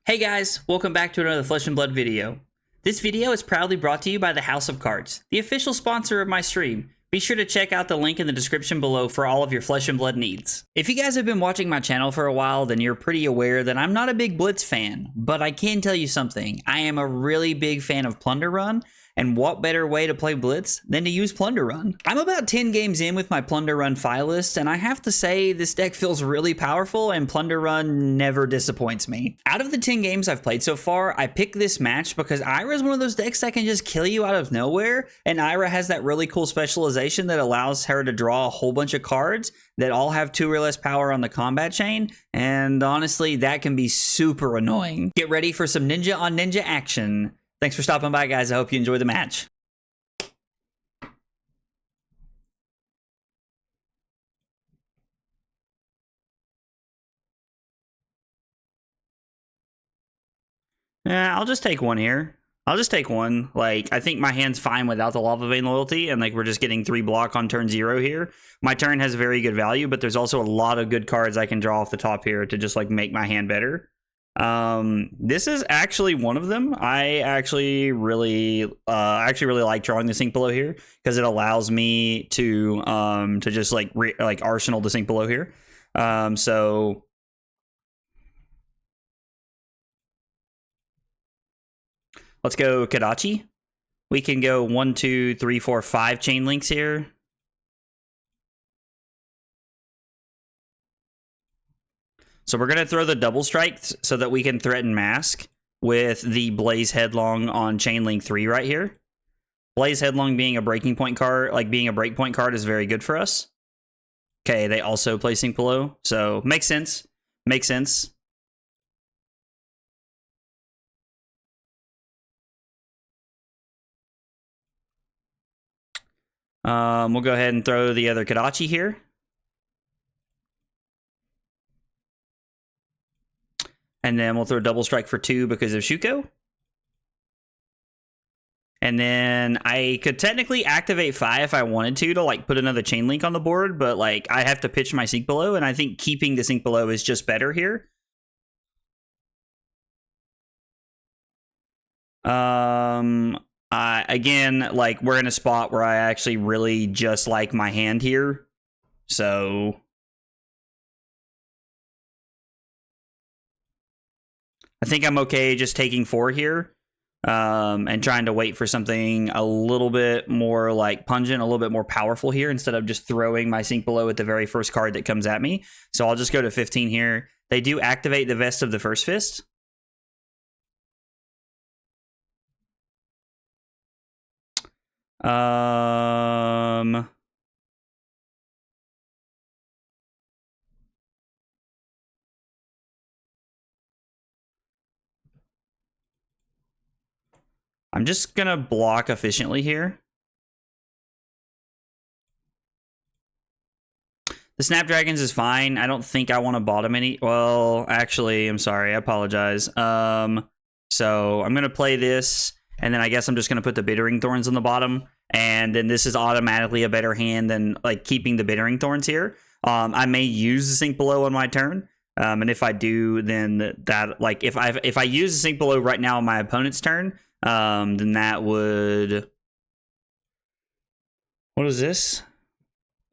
Hey guys, welcome back to another Flesh and Blood video. This video is proudly brought to you by the House of Cards, the official sponsor of my stream. Be sure to check out the link in the description below for all of your Flesh and Blood needs. If you guys have been watching my channel for a while, then you're pretty aware that I'm not a big Blitz fan, but I can tell you something. I am a really big fan of Plunder Run, and what better way to play Blitz than to use Plunder Run? I'm about 10 games in with my Plunder Run Fai list, and I have to say this deck feels really powerful, and Plunder Run never disappoints me. Out of the 10 games I've played so far, I picked this match because Ira is one of those decks that can just kill you out of nowhere, and Ira has that really cool specialization that allows her to draw a whole bunch of cards that all have 2 or less power on the combat chain, and honestly, that can be super annoying. Get ready for some ninja on ninja action. Thanks for stopping by, guys. I hope you enjoy the match. Yeah, I'll just take one here. I'll just take one. Like, I think my hand's fine without the Lava Vein Loyalty, and like we're just getting 3 block on turn 0 here. My turn has very good value, but there's also a lot of good cards I can draw off the top here to just like make my hand better. This is actually one of them. I actually really like drawing the sink below here because it allows me to just like arsenal the sink below here. So let's go Kodachi. We can go 1, 2, 3, 4, 5 chain links here. So we're going to throw the double strike so that we can threaten mask with the Blaze Headlong on chain link 3 right here. Blaze Headlong being a breaking point card, like being a breakpoint card, is very good for us. Okay, they also play sink below, so makes sense. Makes sense. We'll go ahead and throw the other Kodachi here. And then we'll throw double strike for 2 because of Shuko. And then I could technically activate Fai if I wanted to like put another chain link on the board, but like I have to pitch my sink below, and I think keeping the sink below is just better here. Again, like we're in a spot where I actually really just like my hand here. So I think I'm okay just taking 4 here and trying to wait for something a little bit more like pungent, a little bit more powerful here instead of just throwing my sink below at the very first card that comes at me. So I'll just go to 15 here. They do activate the Vest of the First Fist. I'm just going to block efficiently here. The Snapdragons is fine. I don't think I want to bottom any. Well, actually, I'm sorry. I apologize. So I'm going to play this, and then I guess I'm just going to put the Bittering Thorns on the bottom, and then this is automatically a better hand than like keeping the Bittering Thorns here. I may use the sink below on my turn. And if I do, then that like if I use the sink below right now on my opponent's turn, then that would, what is this?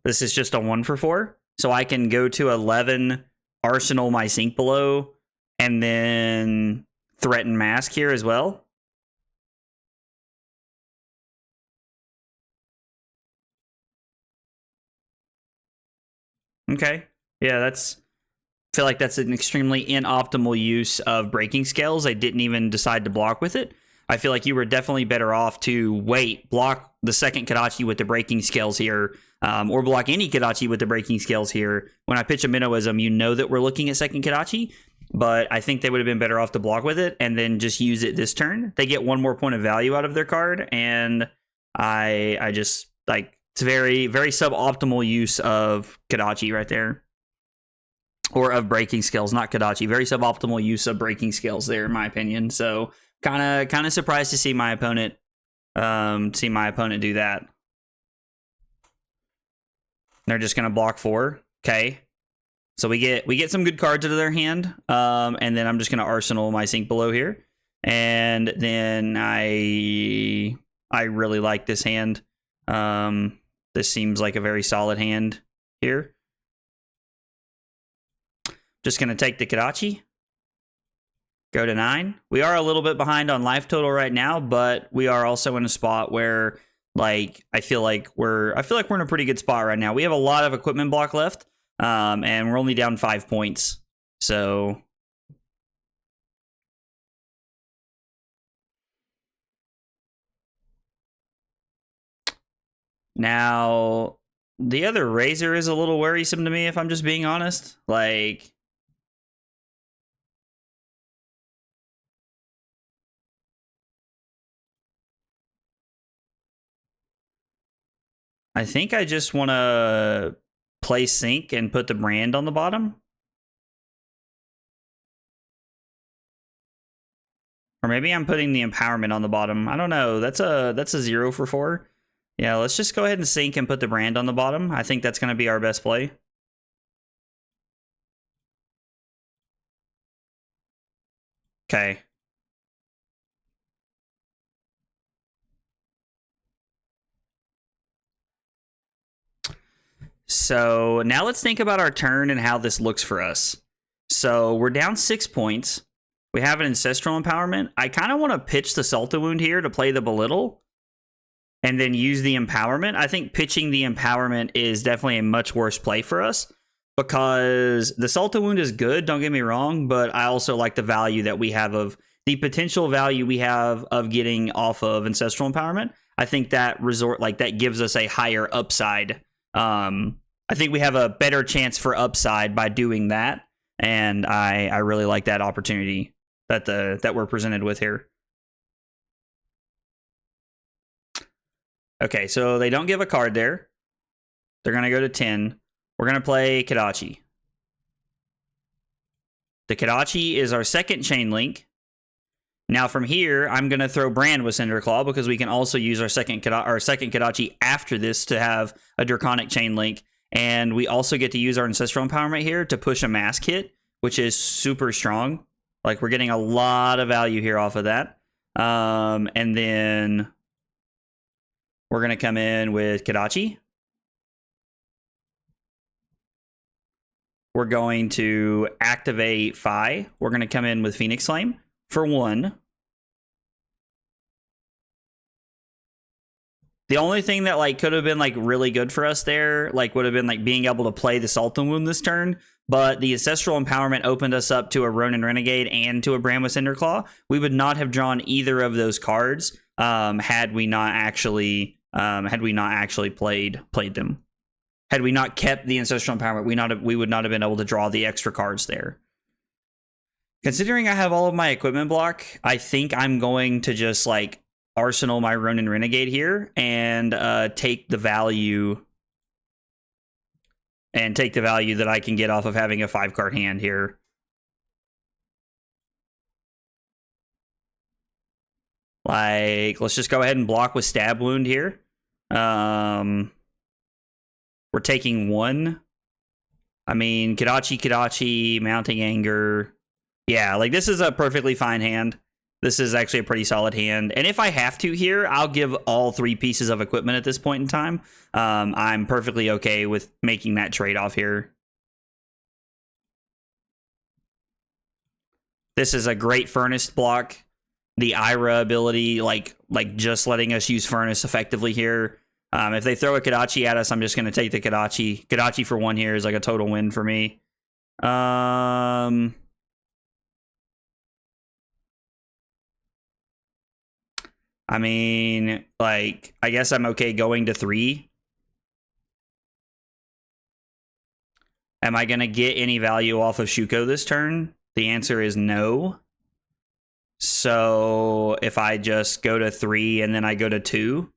This is just a 1 for 4. So I can go to 11, arsenal my sink below, and then threaten mask here as well. Okay. Yeah, I feel like that's an extremely inoptimal use of breaking scales. I didn't even decide to block with it. I feel like you were definitely better off to block the second Kodachi with the breaking scales here, or block any Kodachi with the breaking scales here. When I pitch a Minnowism, you know that we're looking at second Kodachi, but I think they would have been better off to block with it and then just use it this turn. They get 1 more point of value out of their card, and I just, like, it's very, very suboptimal use of Kodachi right there. Or of breaking scales, not Kodachi. Very suboptimal use of breaking scales there, in my opinion. So kind of surprised to see my opponent do that. They're just gonna block 4. Okay. So we get some good cards out of their hand, and then I'm just gonna arsenal my sink below here, and then I really like this hand. This seems like a very solid hand here. Just gonna take the Kodachi, go to 9. We are a little bit behind on life total right now, but we are also in a spot where, like, I feel like we're in a pretty good spot right now. We have a lot of equipment block left. And we're only down 5 points. So now the other Razor is a little worrisome to me, if I'm just being honest. Like, I think I just want to play Sync and put the brand on the bottom. Or maybe I'm putting the Empowerment on the bottom. I don't know. That's a 0 for 4. Yeah, let's just go ahead and Sync and put the brand on the bottom. I think that's going to be our best play. Okay. So now let's think about our turn and how this looks for us. So we're down 6 points. We have an Ancestral Empowerment. I kind of want to pitch the Salta Wound here to play the Belittle and then use the Empowerment. I think pitching the Empowerment is definitely a much worse play for us because the Salta Wound is good, don't get me wrong, but I also like the value that we have of the potential value we have of getting off of Ancestral Empowerment. I think that that gives us a higher upside. I think we have a better chance for upside by doing that, and I really like that opportunity that we're presented with here. Okay, so they don't give a card there. They're gonna go to 10. We're gonna play Kodachi. The Kodachi is our second chain link. Now from here, I'm gonna throw Brand with Cinderclaw because we can also use our second Kodachi after this to have a Draconic chain link, and we also get to use our Ancestral Empowerment here to push a Mask hit, which is super strong. Like, we're getting a lot of value here off of that. And then we're gonna come in with Kodachi. We're going to activate Fai. We're gonna come in with Phoenix Flame for 1. The only thing that like could have been like really good for us there, like would have been like being able to play the Sultan Wound this turn, but the Ancestral Empowerment opened us up to a Ronin Renegade and to a Brand with Cinderclaw. We would not have drawn either of those cards had we not actually played them. Had we not kept the Ancestral Empowerment, we would not have been able to draw the extra cards there. Considering I have all of my equipment block, I think I'm going to just like arsenal my Ronin Renegade here and take the value that I can get off of having a 5-card hand here. Like, let's just go ahead and block with Stab Wound here. We're taking 1. I mean, Kodachi, Mounting Anger. Yeah, like this is a perfectly fine hand. This is actually a pretty solid hand. And if I have to here, I'll give all 3 pieces of equipment at this point in time. I'm perfectly okay with making that trade-off here. This is a great Furnace block. The Ira ability, like just letting us use Furnace effectively here. If they throw a Kodachi at us, I'm just going to take the Kodachi. Kodachi for 1 here is like a total win for me. I mean, like, I guess I'm okay going to 3. Am I going to get any value off of Shuko this turn? The answer is no. So if I just go to 3 and then I go to 2,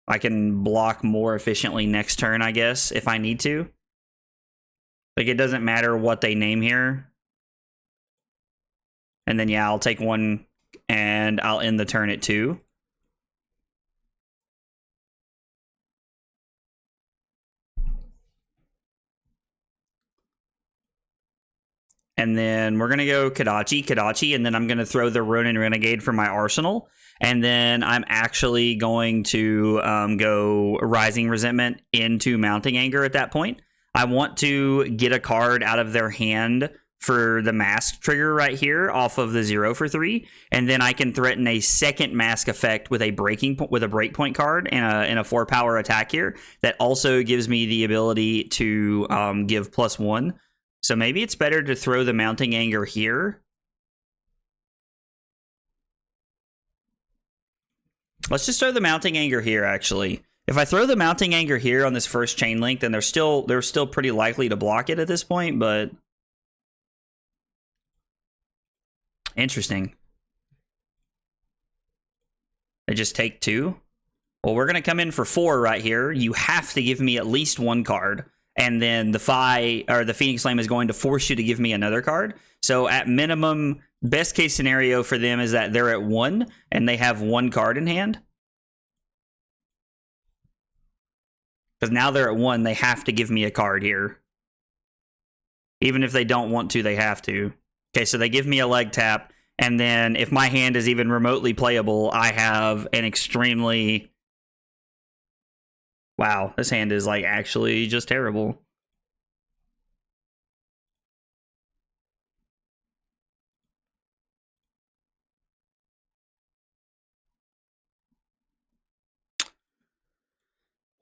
I can block more efficiently next turn, I guess, if I need to. Like, it doesn't matter what they name here. And then, yeah, I'll take 1 and I'll end the turn at 2. and then we're going to go Kodachi, and then I'm going to throw the Ronin Renegade for my arsenal. And then I'm actually going to go Rising Resentment into Mounting Anger at that point. I want to get a card out of their hand for the mask trigger right here off of the 0 for 3, and then I can threaten a second mask effect with a breakpoint card and a 4 power attack here that also gives me the ability to give +1. So maybe it's better to throw the Mounting Anger here. Let's just throw the Mounting Anger here, actually. If I throw the Mounting Anger here on this first chain link, then they're still pretty likely to block it at this point, but interesting. They just take 2. Well, we're going to come in for 4 right here. You have to give me at least 1 card, and then the Phoenix Flame is going to force you to give me another card. So at minimum, best case scenario for them is that they're at 1 and they have 1 card in hand. Because now they're at 1, they have to give me a card here. Even if they don't want to, they have to. Okay, so they give me a leg tap, and then if my hand is even remotely playable, I have an extremely... Wow, this hand is like actually just terrible.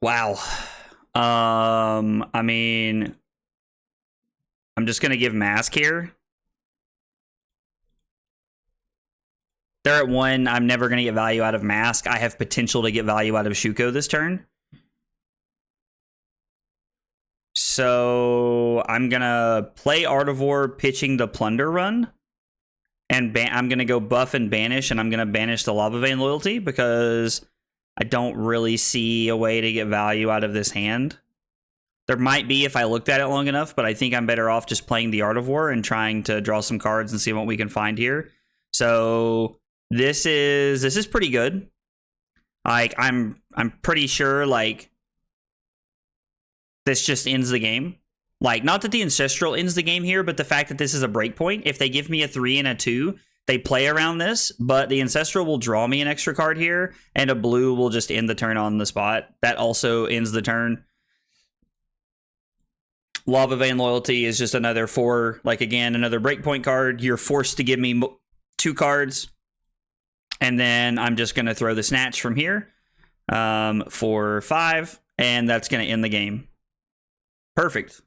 Wow. I mean, I'm just gonna give Mask here. They're at 1. I'm never gonna get value out of Mask. I have potential to get value out of Shuko this turn. So I'm gonna play Artivore, pitching the Plunder Run, and I'm gonna go buff and banish, and I'm gonna banish the Lava Vein Loyalty because I don't really see a way to get value out of this hand. There might be if I looked at it long enough, but I think I'm better off just playing the Artivore and trying to draw some cards and see what we can find here. So this is pretty good. Like I'm pretty sure like this just ends the game. Like, not that the Ancestral ends the game here, but the fact that this is a breakpoint. If they give me a 3 and a 2, they play around this, but the Ancestral will draw me an extra card here, and a blue will just end the turn on the spot. That also ends the turn. Lava Vein Loyalty is just another 4, like again, another breakpoint card. You're forced to give me 2 cards, and then I'm just going to throw the Snatch from here for 5, and that's going to end the game. Perfect.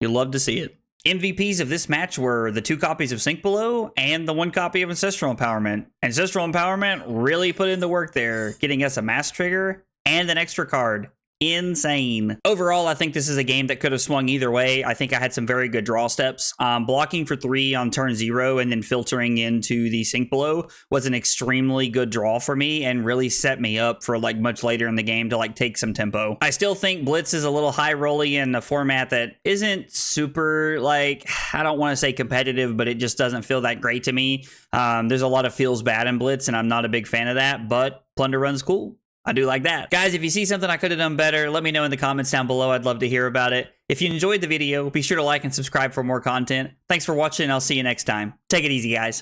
You'll love to see it. MVPs of this match were the 2 copies of Sink Below and the 1 copy of Ancestral Empowerment. Ancestral Empowerment really put in the work there, getting us a mass trigger and an extra card. Insane. Overall, I think this is a game that could have swung either way. I think I had some very good draw steps. Blocking for 3 on turn 0 and then filtering into the Sink Below was an extremely good draw for me and really set me up for like much later in the game to like take some tempo. I still think Blitz is a little high rolly in a format that isn't super like, I don't want to say competitive, but it just doesn't feel that great to me. There's a lot of feels bad in Blitz and I'm not a big fan of that, but Plunder Run's cool. I do like that. Guys, if you see something I could have done better, let me know in the comments down below. I'd love to hear about it. If you enjoyed the video, be sure to like and subscribe for more content. Thanks for watching, and I'll see you next time. Take it easy, guys.